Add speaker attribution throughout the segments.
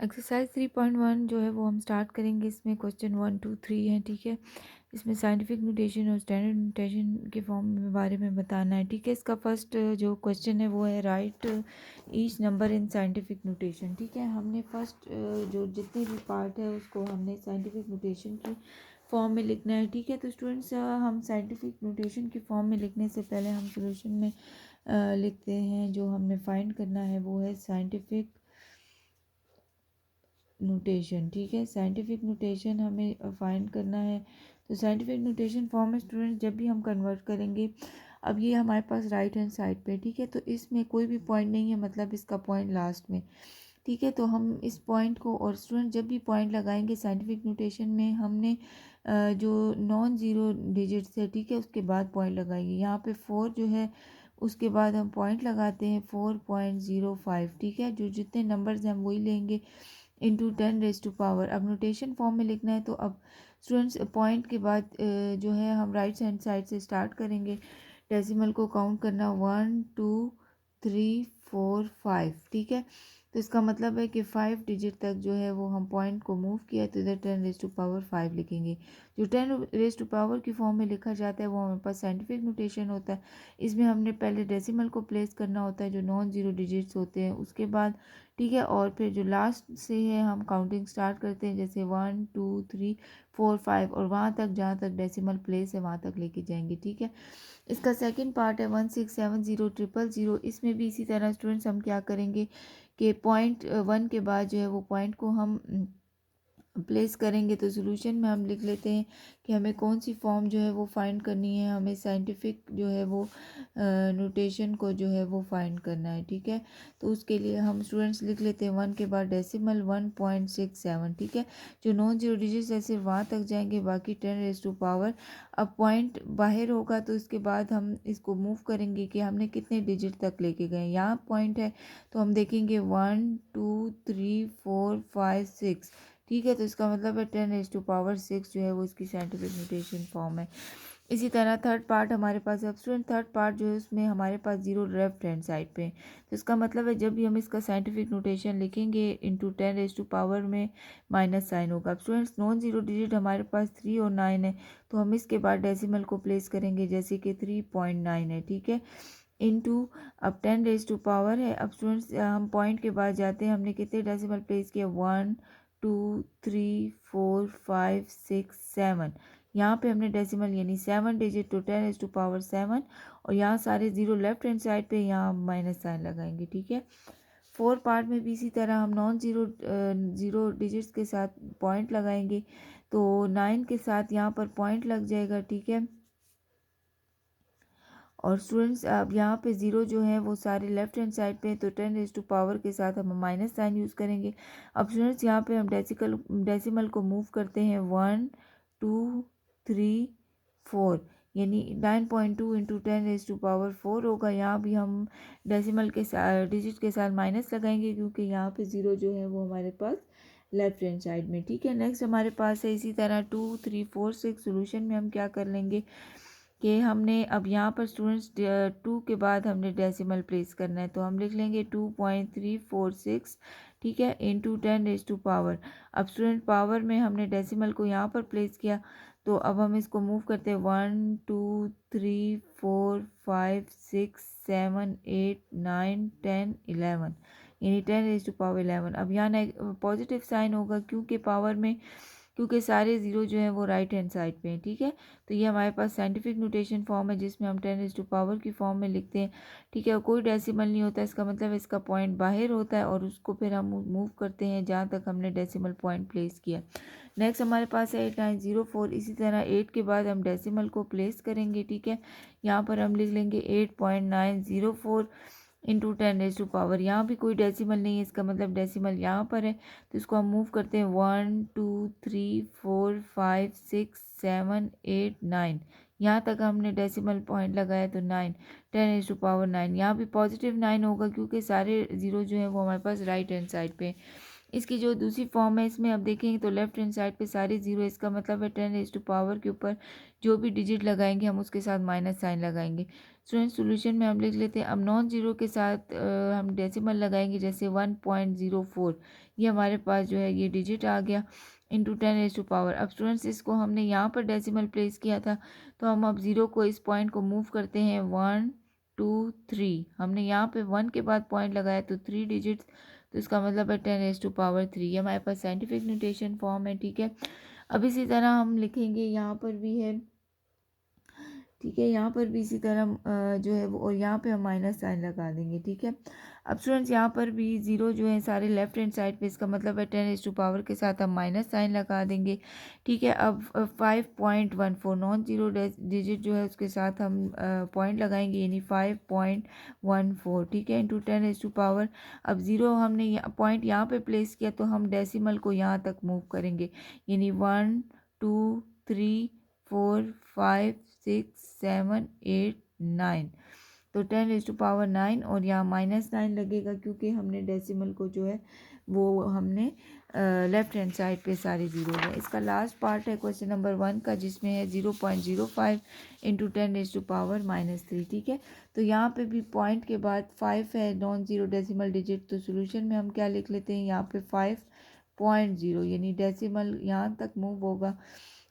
Speaker 1: Exercise 3.1 जो है वो हम स्टार्ट करेंगे। इसमें क्वेश्चन 1 2 3 है, ठीक है। इसमें साइंटिफिक नोटेशन और स्टैंडर्ड नोटेशन के फॉर्म के बारे में बताना है, ठीक है। इसका फर्स्ट जो क्वेश्चन है वो है right each number in scientific notation, ठीक है। हमने फर्स्ट जो जितने भी पार्ट है उसको हमने साइंटिफिक नोटेशन की फॉर्म में लिखना है, ठीक है। तो स्टूडेंट्स हम साइंटिफिक नोटेशन की फॉर्म में लिखने से पहले हम सोल्यूशन में लिखते हैं। जो हमने फाइंड करना है वो है साइंटिफिक नोटेशन, ठीक है। साइंटिफिक नोटेशन हमें फाइंड करना है। तो साइंटिफिक नोटेशन फॉर्म में स्टूडेंट जब भी हम कन्वर्ट करेंगे, अब ये हमारे पास राइट हैंड साइड पे, ठीक है। तो इसमें कोई भी पॉइंट नहीं है, मतलब इसका पॉइंट लास्ट में, ठीक है। तो हम इस पॉइंट को, और स्टूडेंट जब भी पॉइंट लगाएंगे साइंटिफिक नोटेशन में, हमने जो नॉन ज़ीरो डिजिट्स है, ठीक है, उसके बाद पॉइंट लगाएंगे। यहाँ पे 4 जो है उसके बाद हम पॉइंट लगाते हैं 4.05, ठीक है। जो जितने नंबर्स हैं हम वही लेंगे इंटू 10 रेज़ टू पावर। अब नोटेशन फॉर्म में लिखना है, तो अब स्टूडेंट्स पॉइंट के बाद जो है हम राइट हैंड साइड से स्टार्ट करेंगे डेसिमल को काउंट करना 1 2 3 4 5, ठीक है। तो इसका मतलब है कि 5 डिजिट तक जो है वो हम पॉइंट को मूव किया, तो इधर 10 रेज़ टू पावर 5 लिखेंगे। जो 10 रेज़ टू पावर की फॉर्म में लिखा जाता है वो हमारे पास साइंटिफिक नोटेशन होता है। इसमें हमने पहले डेसिमल को प्लेस करना होता है जो नॉन ज़ीरो डिजिट्स होते हैं, उसके बाद, ठीक है। और फिर जो लास्ट से है हम काउंटिंग स्टार्ट करते हैं, जैसे 1 2 3 4 5, और वहाँ तक जहाँ तक डेसिमल प्लेस है वहाँ तक लेके जाएंगे, ठीक है। इसका सेकंड पार्ट है 16700000। इसमें भी इसी तरह स्टूडेंट्स हम क्या करेंगे कि पॉइंट 1 के बाद जो है वो पॉइंट को हम प्लेस करेंगे। तो सोल्यूशन में हम लिख लेते हैं कि हमें कौन सी फॉर्म जो है वो फाइंड करनी है। हमें साइंटिफिक जो है वो नोटेशन को जो है वो फाइंड करना है, ठीक है। तो उसके लिए हम स्टूडेंट्स लिख लेते हैं 1 के बाद डेसिमल 1.67, ठीक है। जो नॉन जीरो डिजिट्स है सिर्फ वहाँ तक जाएंगे, बाकी 10 रेज़ टू पावर। अब पॉइंट बाहर होगा तो इसके बाद हम इसको मूव करेंगे कि हमने कितने डिजिट तक लेके गए। यहाँ पॉइंट है तो हम देखेंगे 1 2 3 4 5 6, ठीक है। तो इसका मतलब है 10 रेज़ टू पावर 6 जो है वो इसकी साइंटिफिक नोटेशन फॉर्म है। इसी तरह थर्ड पार्ट हमारे पास है। अब स्टूडेंट थर्ड पार्ट जो है उसमें हमारे पास जीरो लेफ्ट हैंड साइड पे है। तो इसका मतलब है जब भी हम इसका साइंटिफिक नोटेशन लिखेंगे इंटू 10 रेज़ टू पावर में माइनस साइन होगा। अब स्टूडेंट्स नॉन जीरो डिजिट हमारे पास 3 और 9 है, तो हम इसके बाद डेसिमल को प्लेस करेंगे, जैसे कि 3.9 है, ठीक है, इनटू, अब 10 रेज़ टू पावर है। अब स्टूडेंट्स हम पॉइंट के बाद जाते हैं, हमने कितने डेसिमल प्लेस किया, 1 2 3 4 5 6 7। यहाँ पे हमने डेसिमल यानी 7 डिजिट, तो 10 रेज़ टू पावर 7, और यहाँ सारे ज़ीरो लेफ्ट हैंड साइड पे, यहाँ माइनस साइन लगाएंगे, ठीक है। फोर पार्ट में भी इसी तरह हम नॉन ज़ीरो ज़ीरो डिजिट्स के साथ पॉइंट लगाएंगे। तो 9 के साथ यहाँ पर पॉइंट लग जाएगा, ठीक है। और स्टूडेंट्स अब यहाँ पे ज़ीरो जो है वो सारे लेफ्ट हैंड साइड पे हैं, तो 10 रेज़ टू पावर के साथ हम माइनस साइन यूज़ करेंगे। अब स्टूडेंट्स यहाँ पे हम डेसिमल को मूव करते हैं 1 2 3 4, यानी 9.2 इंटू 10 रेज़ टू पावर 4 होगा। यहाँ भी हम डेसिमल के साथ डिजिट के साथ माइनस लगाएंगे, क्योंकि यहाँ पे ज़ीरो जो है वो हमारे पास लेफ्ट हैंड साइड में, ठीक है। नेक्स्ट हमारे पास है इसी तरह 2 3 4 6। सोल्यूशन में हम क्या कर लेंगे कि हमने अब यहाँ पर स्टूडेंट्स 2 के बाद हमने डेसिमल प्लेस करना है, तो हम लिख लेंगे 2.346, ठीक है, इंटू 10 रेज़ टू पावर। अब स्टूडेंट पावर में हमने डेसिमल को यहाँ पर प्लेस किया, तो अब हम इसको मूव करते हैं 1 2 3 4 5 6 7 8 9 10 11, यानी 10 रेज़ टू पावर 11। अब यहाँ पॉजिटिव साइन होगा क्योंकि पावर में, क्योंकि सारे ज़ीरो जो हैं वो राइट हैंड साइड पे हैं, ठीक है। तो ये हमारे पास साइंटिफिक नोटेशन फॉर्म है जिसमें हम 10 रेज़ टू पावर की फॉर्म में लिखते हैं, ठीक है। और कोई डेसिमल नहीं होता, इसका मतलब इसका पॉइंट बाहर होता है, और उसको फिर हम मूव करते हैं जहाँ तक हमने डेसिमल पॉइंट प्लेस किया। नेक्स्ट हमारे पास है 8904। इसी तरह 8 के बाद हम डेसिमल को प्लेस करेंगे, ठीक है। यहाँ पर हम लिख लेंगे 8.904 इंटू 10 रेज़ टू पावर। यहाँ भी कोई डेसिमल नहीं है, इसका मतलब डेसिमल यहाँ पर है, तो इसको हम मूव करते हैं 1 2 3 4 5 6 7 8 9, यहाँ तक हमने डेसिमल पॉइंट लगाया, तो 9 10 रेज़ टू पावर 9। यहाँ भी पॉजिटिव 9 होगा क्योंकि सारे ज़ीरो जो है वो हमारे पास राइट हैंड साइड पे। इसकी जो दूसरी फॉर्म है इसमें आप देखेंगे तो लेफ्ट हैंड साइड पे सारे जीरो, इसका मतलब है 10⁻⁴ के ऊपर जो भी डिजिट लगाएंगे हम उसके साथ माइनस साइन लगाएंगे। स्टूडेंट सोल्यूशन में हम लिख लेते हैं, अब नॉन जीरो के साथ हम डेसिमल लगाएंगे, जैसे 1.04, ये हमारे पास जो है ये डिजिट आ गया इंटू 10⁻⁴। अब स्टूडेंट्स इसको हमने यहाँ पर डेसिमल प्लेस किया था, तो हम अब ज़ीरो को इस पॉइंट को मूव करते हैं 1 2 3, हमने यहाँ पे 1 के बाद पॉइंट लगाया तो 3 डिजिट्स, तो इसका मतलब है 10⁻3। ये हमारे पास साइंटिफिक नोटेशन फॉर्म है, ठीक है। अब इसी तरह हम लिखेंगे, यहाँ पर भी है, ठीक है, यहाँ पर भी इसी तरह जो है वो, और यहाँ पे हम माइनस साइन लगा देंगे, ठीक है। अब स्टूडेंट्स यहाँ पर भी ज़ीरो जो है सारे लेफ्ट हैंड साइड पे, इसका मतलब है 10⁻⁴ के साथ हम माइनस साइन लगा देंगे, ठीक है। अब 5.14 नॉन जीरो डिजिट जो है उसके साथ हम पॉइंट लगाएंगे, यानी 5.14, ठीक है, इंटू 10⁻⁴। अब ज़ीरो हमने पॉइंट यहाँ पे प्लेस किया तो हम डेसिमल को यहाँ तक मूव करेंगे, यानी 1 2 3 4 5 6 7 8 9, तो 10⁻⁹ और यहाँ -9 लगेगा क्योंकि हमने डेसिमल को जो है वो हमने लेफ्ट हैंड साइड पे सारे जीरो है। इसका लास्ट पार्ट है क्वेश्चन नंबर 1 का, जिसमें है 0.05 इंटू 10⁻⁻3, ठीक है। तो यहाँ पे भी पॉइंट के बाद 5 है, नॉन जीरो डेसिमल डिजिट, तो सोल्यूशन में हम क्या लिख लेते हैं, यहाँ पे 5.0, यानी डेसिमल यहाँ तक मूव होगा,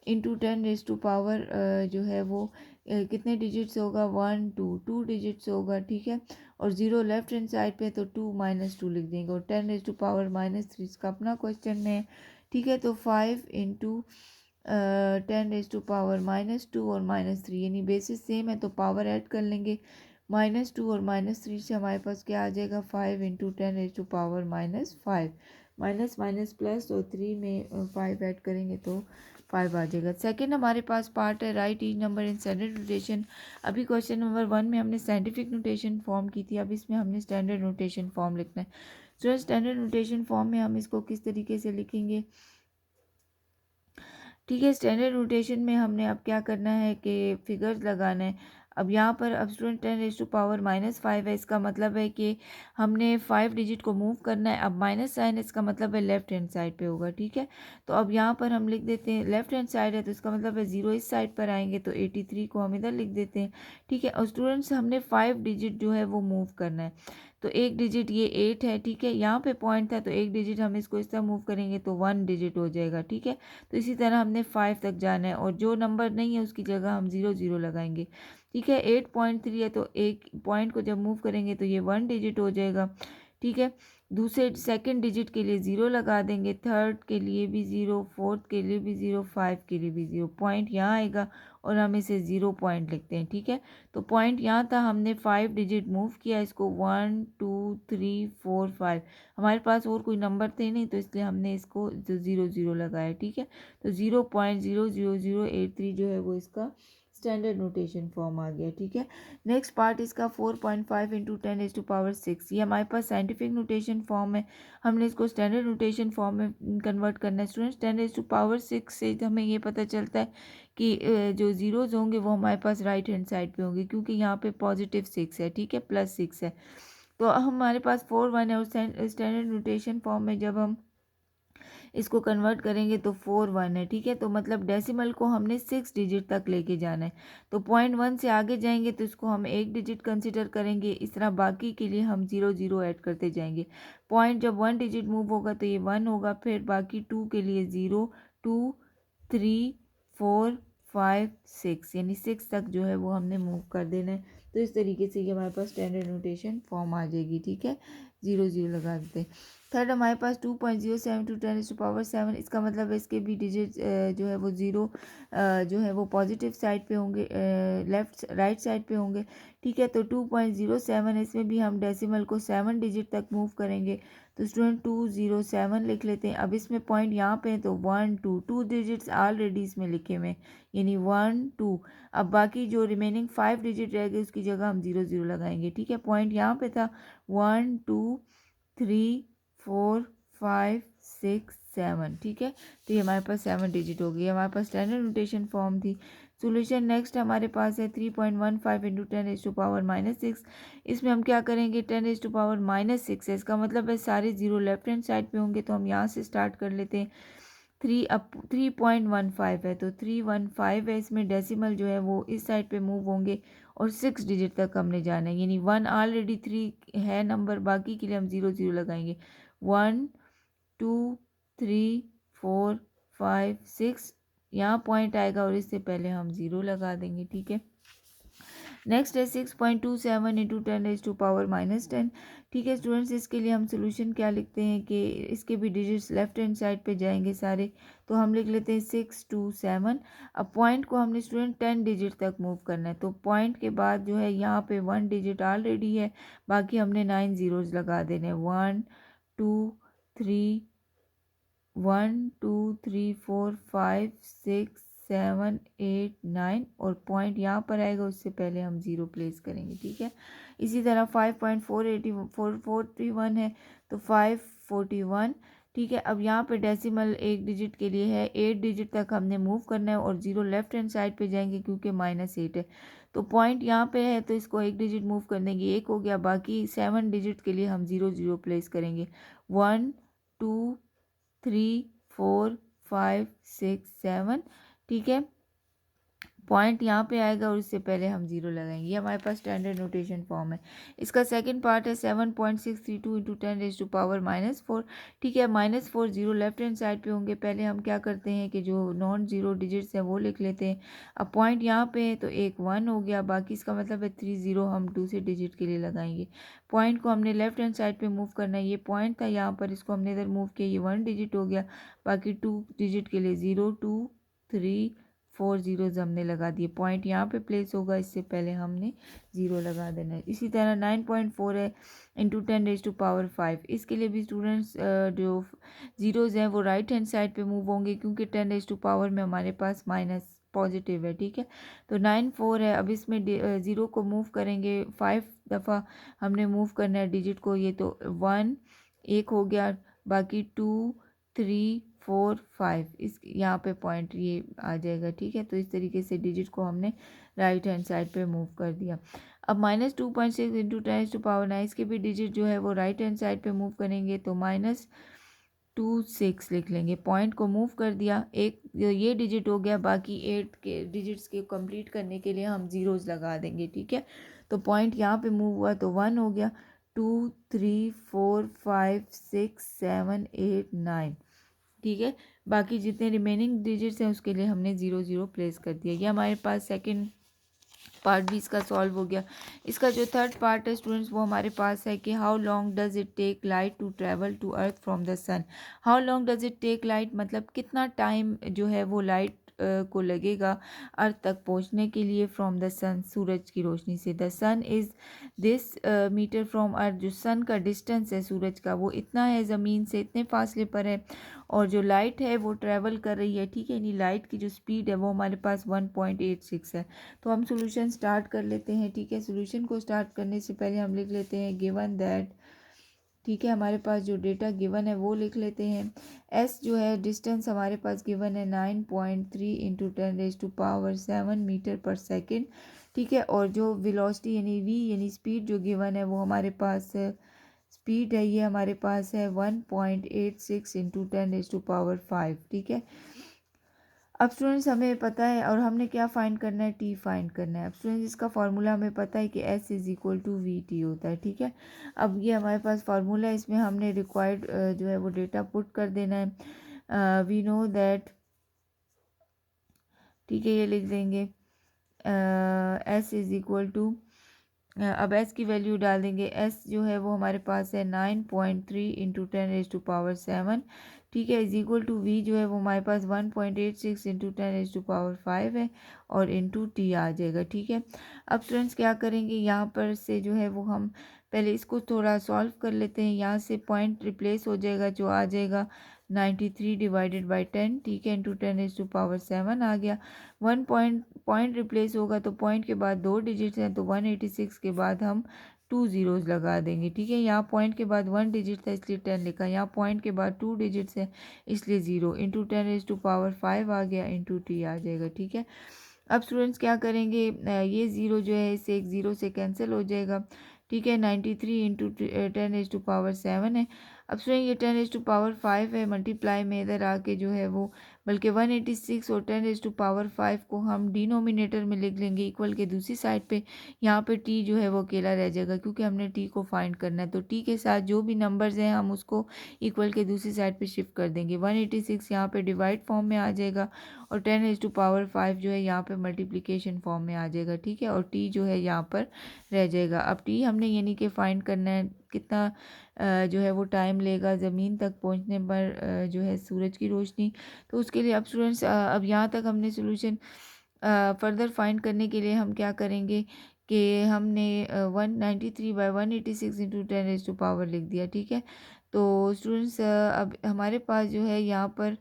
Speaker 1: इंटू 10⁻⁴ जो है वो कितने डिजिट से होगा, 1 2 डिजिट से होगा, ठीक है। और ज़ीरो लेफ्ट हैंड साइड पे तो 2 -2 लिख देंगे, और 10⁻⁻3 इसका अपना क्वेश्चन में है, ठीक है। तो 5 इंटू 10⁻⁻2 और -3, यानी बेसिस सेम है तो पावर ऐड कर लेंगे, -2 और -3 से हमारे पास क्या आ जाएगा, 5 इंटू 10⁻⁻5, माइनस माइनस प्लस, और 3 में 5 ऐड करेंगे तो 5 आ जाएगा। सेकंड हमारे पास पार्ट है right each number in standard notation. अभी क्वेश्चन नंबर 1 में हमने साइंटिफिक नोटेशन फॉर्म की थी, अब इसमें हमने स्टैंडर्ड नोटेशन फॉर्म लिखना है। तो स्टैंडर्ड नोटेशन फॉर्म में हम इसको किस तरीके से लिखेंगे, ठीक है। स्टैंडर्ड नोटेशन में हमने अब क्या करना है कि फिगर्स लगाना है। अब यहाँ पर अब स्टूडेंट 10⁻⁻5 है, इसका मतलब है कि हमने 5 डिजिट को मूव करना है। अब माइनस साइन, इसका मतलब है लेफ्ट हैंड साइड पे होगा, ठीक है। तो अब यहाँ पर हम लिख देते हैं, लेफ्ट हैंड साइड है तो इसका मतलब है 0 इस साइड पर आएंगे, तो 83 को हम इधर लिख देते हैं, ठीक है। और स्टूडेंट्स हमने 5 डिजिट जो है वो मूव करना है, तो एक डिजिट ये 8 है, ठीक है, यहाँ पे पॉइंट था तो एक डिजिट हम इसको इस तरह मूव करेंगे तो 1 डिजिट हो जाएगा, ठीक है। तो इसी तरह हमने 5 तक जाना है, और जो नंबर नहीं है उसकी जगह हम 0 0 लगाएंगे, ठीक है। 8.3 है तो एक पॉइंट को जब मूव करेंगे तो ये 1 डिजिट हो जाएगा, ठीक है। दूसरे सेकंड डिजिट के लिए 0 लगा देंगे, थर्ड के लिए भी 0, फोर्थ के लिए भी 0, 5 के लिए भी 0, पॉइंट यहाँ आएगा और हम इसे 0 पॉइंट लिखते हैं, ठीक है। तो पॉइंट यहाँ था, हमने 5 डिजिट मूव किया, इसको 1 2 3 4 5, हमारे पास और कोई नंबर थे नहीं तो इसलिए हमने इसको 0 0 लगाया, ठीक है। तो 0.00083 जो है वो इसका स्टैंडर्ड नोटेशन फॉर्म आ गया, ठीक है। नेक्स्ट पार्ट इसका 4.5 इंटू 10⁻6, ये हमारे पास साइंटिफिक नोटेशन फॉर्म है, हमने इसको स्टैंडर्ड नोटेशन फॉर्म में कन्वर्ट करना है। स्टूडेंट्स 10⁻6 से हमें ये पता चलता है कि जो ज़ीरोज़ होंगे वो हमारे पास राइट हैंड साइड पे होंगे, क्योंकि यहाँ पे +6 है, ठीक है, +6 है। तो हमारे पास 4 1 है, और स्टैंडर्ड नोटेशन फॉर्म में जब हम इसको कन्वर्ट करेंगे तो 4 1 है, ठीक है। तो मतलब डेसिमल को हमने 6 डिजिट तक लेके जाना है, तो 0.1 से आगे जाएंगे तो इसको हम एक डिजिट कंसिडर करेंगे, इस तरह बाकी के लिए हम 0 0 ऐड करते जाएंगे। पॉइंट जब 1 डिजिट मूव होगा तो ये 1 होगा, फिर बाकी 2 के लिए 0 2 3 4 5 6, यानी 6 तक जो है वो हमने मूव कर देना है। तो इस तरीके से ये हमारे पास स्टैंडर्ड नोटेशन फॉर्म आ जाएगी, ठीक है। 0 0 लगा देते हैं। थर्ड हमारे पास 2.07 टू 10⁻7, इसका मतलब है इसके भी डिजिट जो है वो 0 जो है वो पॉजिटिव साइड पे होंगे, लेफ्ट राइट साइड पे होंगे, ठीक है। तो 2.07, इसमें भी हम डेसिमल को 7 डिजिट तक मूव करेंगे, तो स्टूडेंट 207 लिख लेते हैं। अब इसमें पॉइंट यहाँ पे है तो 1 2 डिजिट्स ऑलरेडी इसमें लिखे हुए, यानी 1 2। अब बाकी जो रिमेनिंग 5 डिजिट रह गए उसकी जगह हम 0 0 लगाएंगे, ठीक है। पॉइंट यहाँ पे था 1 2 3 4 5 6 7, ठीक है। तो ये हमारे पास 7 डिजिट हो गई, हमारे पास स्टैंडर्ड नोटेशन फॉर्म थी। सोल्यूशन नेक्स्ट हमारे पास है 3.15 इंटू 10⁻⁻6। इसमें हम क्या करेंगे, 10⁻⁻6 है, इसका मतलब है सारे जीरो लेफ्ट हैंड साइड पे होंगे, तो हम यहाँ से स्टार्ट कर लेते हैं। 3.15 है तो 315 है, इसमें डेसिमल जो है वो इस साइड पे मूव होंगे और 6 डिजिट तक हमने जाना है, यानी 1 ऑलरेडी 3 है नंबर, बाकी के लिए हम 0 0 लगाएंगे। 1 2 3 4 5 6 यहाँ पॉइंट आएगा और इससे पहले हम 0 लगा देंगे। ठीक है, नेक्स्ट है 6.27 इंटू 10⁻⁻10। ठीक है स्टूडेंट्स, इसके लिए हम सोल्यूशन क्या लिखते हैं कि इसके भी डिजिट्स लेफ्ट हैंड साइड पे जाएंगे सारे, तो हम लिख लेते हैं 6 2 7। अब पॉइंट को हमने स्टूडेंट 10 डिजिट तक मूव करना है, तो पॉइंट के बाद जो है यहाँ पे 1 डिजिट ऑलरेडी है, बाकी हमने 9 जीरोज़ लगा देने, 1 2 3 1 2 3 4 5 6 7 8 9 और पॉइंट यहाँ पर आएगा, उससे पहले हम 0 प्लेस करेंगे। ठीक है, इसी तरह 5.431 है तो 541। ठीक है, अब यहाँ पे डेसिमल एक डिजिट के लिए है, 8 डिजिट तक हमने मूव करना है और 0 लेफ्ट हैंड साइड पे जाएंगे क्योंकि -8 है, तो पॉइंट यहाँ पे है तो इसको एक डिजिट मूव कर देंगे, 1 हो गया, बाकी 7 डिजिट के लिए हम 0 0 प्लेस करेंगे। 1 2 3 4 5 6 7। ठीक है, पॉइंट यहाँ पे आएगा और इससे पहले हम 0 लगाएंगे, ये हमारे पास स्टैंडर्ड नोटेशन फॉर्म है। इसका सेकंड पार्ट है 7.632 इंटू 10⁻⁻4। ठीक है, -4 0 लेफ्ट हैंड साइड पे होंगे, पहले हम क्या करते हैं कि जो नॉन जीरो डिजिट्स हैं वो लिख लेते हैं। अब पॉइंट यहाँ पे है तो एक 1 हो गया, बाकी इसका मतलब है 3 0 हम दूसरे डिजिट के लिए लगाएंगे। पॉइंट को हमने लेफ्ट हैंड साइड पे मूव करना है, ये पॉइंट था यहाँ पर, इसको हमने इधर मूव किया, ये 1 डिजिट हो गया, बाकी 2 डिजिट के लिए 0 2 3 4 जीरोज़ हमने लगा दिए, पॉइंट यहाँ पे प्लेस होगा, इससे पहले हमने 0 लगा देना है। इसी तरह 9.4 है इंटू 10⁻5, इसके लिए भी स्टूडेंट्स जो जीरोज़ हैं वो राइट हैंड साइड पे मूव होंगे क्योंकि 10⁻ में हमारे पास माइनस पॉजिटिव है। ठीक है, तो 9 4 है, अब इसमें 0 को मूव करेंगे, 5 दफ़ा हमने मूव करना है डिजिट को, ये तो 1 1 हो गया, बाकी 2 3 4 5 इस यहाँ पे पॉइंट ये आ जाएगा। ठीक है, तो इस तरीके से डिजिट को हमने राइट हैंड साइड पे मूव कर दिया। अब -2.6 इंटू 10⁻9, इसके भी डिजिट जो है वो राइट हैंड साइड पे मूव करेंगे, तो -26 लिख लेंगे, पॉइंट को मूव कर दिया, एक ये डिजिट हो गया, बाकी 8 के डिजिट्स के कंप्लीट करने के लिए हम जीरोज़ लगा देंगे। ठीक है, तो पॉइंट यहाँ पे मूव हुआ तो 1 हो गया, 2 3 4 5 6 7 8 9। ठीक है, बाकी जितने रिमेनिंग डिजिट्स हैं उसके लिए हमने 0 0 प्लेस कर दिया। ये हमारे पास सेकंड पार्ट भी इसका सॉल्व हो गया। इसका जो थर्ड पार्ट है स्टूडेंट्स, वो हमारे पास है कि how long does it take light to travel to earth from the sun. How long does it take light मतलब कितना टाइम जो है वो लाइट को लगेगा अर्थ तक पहुंचने के लिए फ्रॉम द सन, सूरज की रोशनी से। The sun is this metre from earth, जो सन का डिस्टेंस है सूरज का वो इतना है, ज़मीन से इतने फासले पर है, और जो लाइट है वो ट्रैवल कर रही है। ठीक है, यानी लाइट की जो स्पीड है वो हमारे पास 1.86 है। तो हम सोल्यूशन स्टार्ट कर लेते हैं। ठीक है, सोल्यूशन को स्टार्ट करने से पहले हम लिख लेते हैं गिवन दैट। ठीक है, हमारे पास जो डेटा गिवन है वो लिख लेते हैं। एस जो है डिस्टेंस हमारे पास गिवन है 9.3 इंटू 10⁻7 मीटर पर सेकेंड। ठीक है, और जो वेलोसिटी यानी वी यानी स्पीड जो गिवन है वो हमारे पास स्पीड है, ये हमारे पास है 1.86 इंटू 10⁻5। ठीक है, अब स्टूडेंट्स हमें पता है और हमने क्या फाइंड करना है, टी फाइंड करना है। अब स्टूडेंट्स इसका फार्मूला हमें पता है कि S is equal to V T होता है। ठीक है, अब ये हमारे पास फार्मूला है, इसमें हमने रिक्वायर्ड जो है वो डेटा पुट कर देना है। वी नो दैट, ठीक है, ये लिख देंगे एस इज़ इक्वल टू, अब एस की वैल्यू डाल देंगे। एस जो है वो हमारे पास है 9.3 इंटू 10⁻7। ठीक है, इज इक्वल टू वी जो है वो हमारे पास 1.86 इंटू 10⁻5 है और इंटू टी आ जाएगा। ठीक है, अब स्टूडेंट्स क्या करेंगे, यहाँ पर से जो है वो हम पहले इसको थोड़ा सॉल्व कर लेते हैं। यहाँ से पॉइंट रिप्लेस हो जाएगा, जो आ जाएगा 93 डिवाइडेड बाई 10। ठीक है, इंटू 10⁻7 आ गया। पॉइंट रिप्लेस होगा तो पॉइंट के बाद 2 डिजिट्स हैं, तो 186 के बाद हम 2 जीरोज़ लगा देंगे। ठीक है, यहाँ पॉइंट के बाद 1 डिजिट था इसलिए 10 लिखा, यहाँ पॉइंट के बाद 2 डिजिट्स हैं इसलिए 0 इंटू 10⁻5 आ गया, इंटू टी आ जाएगा। ठीक है, अब स्टूडेंट्स क्या करेंगे, ये ज़ीरो जो है इससे एक ज़ीरो से कैंसिल हो जाएगा, ठीक है। 93 इंटू 10⁻7 है। अब स्टूडेंट ये 10⁻5 है, मल्टीप्लाई में इधर आके जो है वो बल्कि 186 और 10⁻5 को हम डिनोमिनेटर में लिख लेंगे इक्वल के दूसरी साइड पे। यहाँ पे टी जो है वो अकेला रह जाएगा क्योंकि हमने टी को फाइंड करना है। तो टी के साथ जो भी नंबर्स हैं हम उसको इक्वल के दूसरी साइड पे शिफ्ट कर देंगे। 186 यहाँ पे डिवाइड फॉर्म में आ जाएगा और 10⁻5 जो है यहाँ पे मल्टीप्लिकेशन फॉर्म में आ जाएगा, ठीक है। और टी जो है यहाँ पर रह जाएगा। अब टी हमने यानी कि फाइंड करना है कितना जो है वो टाइम लेगा ज़मीन तक पहुँचने पर जो है सूरज की रोशनी। तो उसके लिए अब स्टूडेंट्स अब यहाँ तक हमने सोल्यूशन फर्दर फाइंड करने के लिए हम क्या करेंगे कि हमने 193/186 इंटू 10⁻, लिख दिया, ठीक है। तो स्टूडेंट्स अब हमारे पास जो है यहाँ पर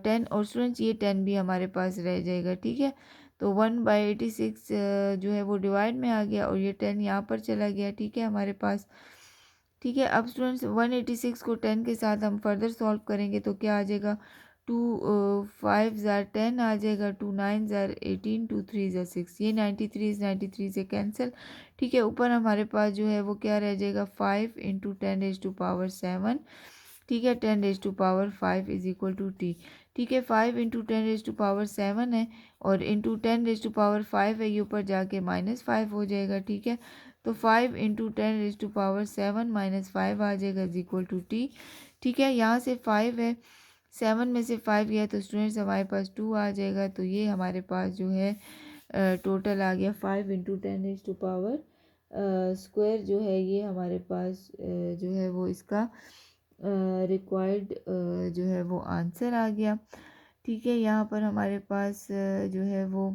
Speaker 1: 10 और स्टूडेंट्स ये 10 भी हमारे पास रह जाएगा, ठीक है। तो 1/86 जो है वो डिवाइड में आ गया और ये 10 यहाँ पर चला गया, ठीक है हमारे पास, ठीक है। अब स्टूडेंट्स 186 को 10 के साथ हम फर्दर सॉल्व करेंगे तो क्या आ जाएगा, 2 5 ज़ार 10 आ जाएगा, 2 9 ज़ार 18, 2 3 ज़ार 6, ये 93 इस 93 से कैंसिल, ठीक है। ऊपर हमारे पास जो है वो क्या रह जाएगा, 5 इंटू 10⁻7, ठीक है। 10⁻5 इज इक्वल टू टी, ठीक है। 5 इंटू 10⁻7 है और इंटू 10⁻5 है, ये ऊपर जाके -5 हो जाएगा, ठीक है। तो 5 इंटू 10⁻7 -5 आ जाएगा इज इक्वल टू टी, ठीक है। यहाँ से 5 है, 7 में से 5 गया तो स्टूडेंट्स हमारे पास 2 आ जाएगा। तो ये हमारे पास जो है टोटल आ गया 5 इंटू 10⁻² स्क्वायर जो है ये हमारे पास जो है वो इसका रिक्वायर्ड जो है वो आंसर आ गया, ठीक है। यहाँ पर हमारे पास जो है वो